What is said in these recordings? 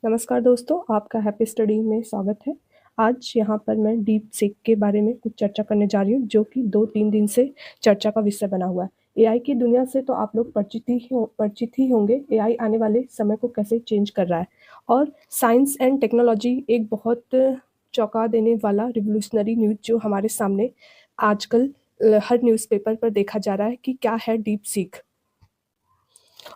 नमस्कार दोस्तों, आपका हैप्पी स्टडी में स्वागत है। आज यहाँ पर मैं डीप सीक के बारे में कुछ चर्चा करने जा रही हूँ, जो कि 2-3 दिन से चर्चा का विषय बना हुआ है। एआई की दुनिया से तो आप लोग परिचित ही होंगे। एआई आने वाले समय को कैसे चेंज कर रहा है और साइंस एंड टेक्नोलॉजी एक बहुत चौंका देने वाला रिवोल्यूशनरी न्यूज़ जो हमारे सामने आजकल हर न्यूज़पेपर पर देखा जा रहा है कि क्या है डीप सीक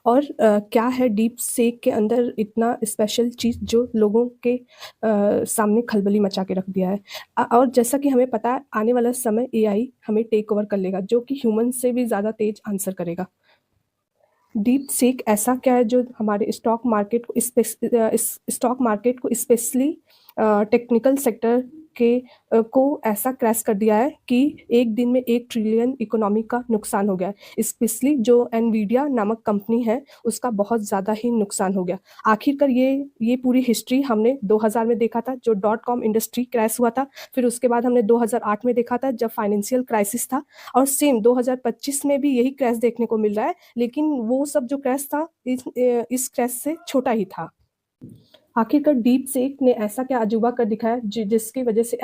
और क्या है डीप सीक के अंदर इतना स्पेशल चीज़ जो लोगों के सामने खलबली मचा के रख दिया है। और जैसा कि हमें पता है आने वाला समय एआई हमें टेक ओवर कर लेगा, जो कि ह्यूमन से भी ज़्यादा तेज आंसर करेगा। डीप सीक ऐसा क्या है जो हमारे स्टॉक मार्केट को स्पेशली टेक्निकल सेक्टर के को ऐसा क्रैश कर दिया है कि एक दिन में 1 ट्रिलियन इकोनॉमी का नुकसान हो गया है। स्पेशली जो एनवीडिया नामक कंपनी है उसका बहुत ज़्यादा ही नुकसान हो गया। आखिरकार ये पूरी हिस्ट्री हमने 2000 में देखा था, जो डॉट कॉम इंडस्ट्री क्रैश हुआ था। फिर उसके बाद हमने 2008 में देखा था जब फाइनेंशियल क्राइसिस था, और सेम 2025 में भी यही क्रैश देखने को मिल रहा है। लेकिन वो सब जो क्रैश था इस क्रैश से छोटा ही था। आखिरकार डीप सीक ने ऐसा क्या अजूबा कर दिखाया जिसकी वजह से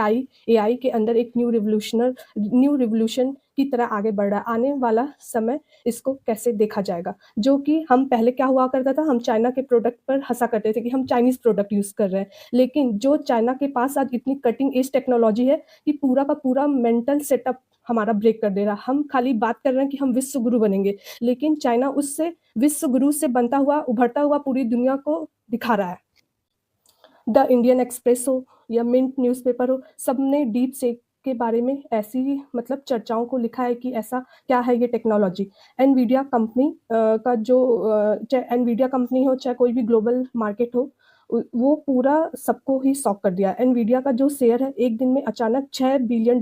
एआई के अंदर एक न्यू रिवोल्यूशन की तरह आगे बढ़ रहा है। आने वाला समय इसको कैसे देखा जाएगा, जो कि हम पहले क्या हुआ करता था, हम चाइना के प्रोडक्ट पर हंसा करते थे कि हम चाइनीज प्रोडक्ट यूज कर रहे हैं। लेकिन जो चाइना के पास आज इतनी कटिंग एज टेक्नोलॉजी है कि पूरा का पूरा मेंटल सेटअप हमारा ब्रेक कर दे रहा। हम खाली बात कर रहे हैं कि हम विश्व गुरु बनेंगे, लेकिन चाइना उससे विश्व गुरु से बनता हुआ उभरता हुआ पूरी दुनिया को दिखा रहा है। द इंडियन एक्सप्रेस हो या मिंट न्यूज़पेपर हो, सबने डीप सीक के बारे में ऐसी ही मतलब चर्चाओं को लिखा है कि ऐसा क्या है ये टेक्नोलॉजी। एनवीडिया कंपनी का जो चाहे एनवीडिया कंपनी हो चाहे कोई भी ग्लोबल मार्केट हो, वो पूरा सबको ही शॉक कर दिया। एनवीडिया का जो शेयर है एक दिन में अचानक $6 बिलियन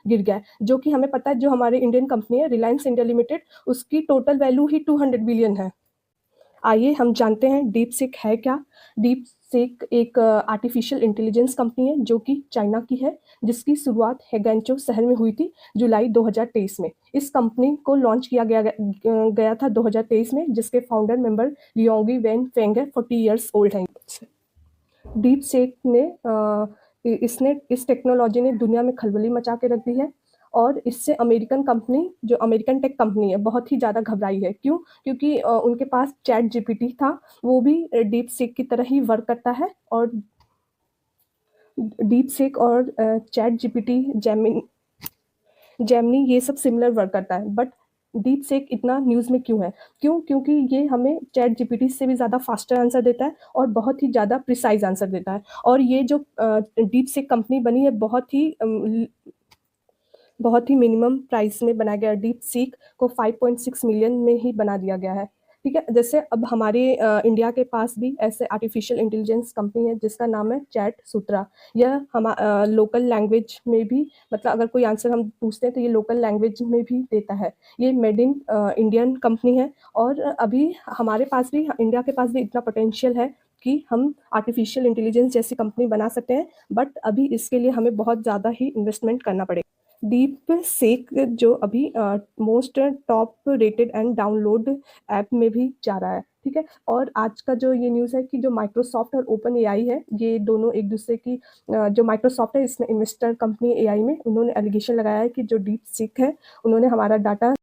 गिर गया है, जो कि हमें पता है जो हमारे इंडियन कंपनी है रिलायंस इंडिया लिमिटेड, उसकी टोटल वैल्यू ही 200 बिलियन है। आइए हम जानते हैं डीप सीक है क्या। डीप सीक एक आर्टिफिशियल इंटेलिजेंस कंपनी है जो कि चाइना की है, जिसकी शुरुआत हैगेंचो शहर में हुई थी जुलाई 2023 में। इस कंपनी को लॉन्च किया गया था 2023 में, जिसके फाउंडर मेंबर लियोंगी वेन फेंग है, 40 ईयर्स ओल्ड हैं। डीप सीक ने इसने इस टेक्नोलॉजी ने दुनिया में खलबली मचा के रख दी है, और इससे अमेरिकन कंपनी जो अमेरिकन टेक कंपनी है बहुत ही ज़्यादा घबराई है। क्यों? क्योंकि उनके पास चैट जीपीटी था, वो भी डीप सीक की तरह ही वर्क करता है। और डीप सीक और चैट जीपीटी जेमिनी ये सब सिमिलर वर्क करता है, बट डीप सीक इतना न्यूज़ में क्यों है? क्योंकि ये हमें चैट जीपीटी से भी ज़्यादा फास्टर आंसर देता है और बहुत ही ज़्यादा प्रिसाइज आंसर देता है। और ये जो डीप सीक कंपनी बनी है बहुत ही मिनिमम प्राइस में बनाया गया है। डीप सीक को 5.6 मिलियन में ही बना दिया गया है। ठीक है, जैसे अब हमारे इंडिया के पास भी ऐसे आर्टिफिशियल इंटेलिजेंस कंपनी है जिसका नाम है चैट सूत्रा। यह हम लोकल लैंग्वेज में भी, मतलब अगर कोई आंसर हम पूछते हैं तो ये लोकल लैंग्वेज में भी देता है। ये मेड इन इंडियन कंपनी है, और अभी हमारे पास भी, इंडिया के पास भी इतना पोटेंशियल है कि हम आर्टिफिशियल इंटेलिजेंस जैसी कंपनी बना सकते हैं, बट अभी इसके लिए हमें बहुत ज़्यादा ही इन्वेस्टमेंट करना पड़ेगा। डीप सीक जो अभी most top rated and download app में भी जा रहा है। ठीक है, और आज का जो ये न्यूज़ है कि जो माइक्रोसॉफ्ट और ओपन एआई है, ये दोनों एक दूसरे की जो माइक्रोसॉफ्ट है इसमें इन्वेस्टर कंपनी एआई में, उन्होंने एलिगेशन लगाया है कि जो डीप सीक है उन्होंने हमारा डाटा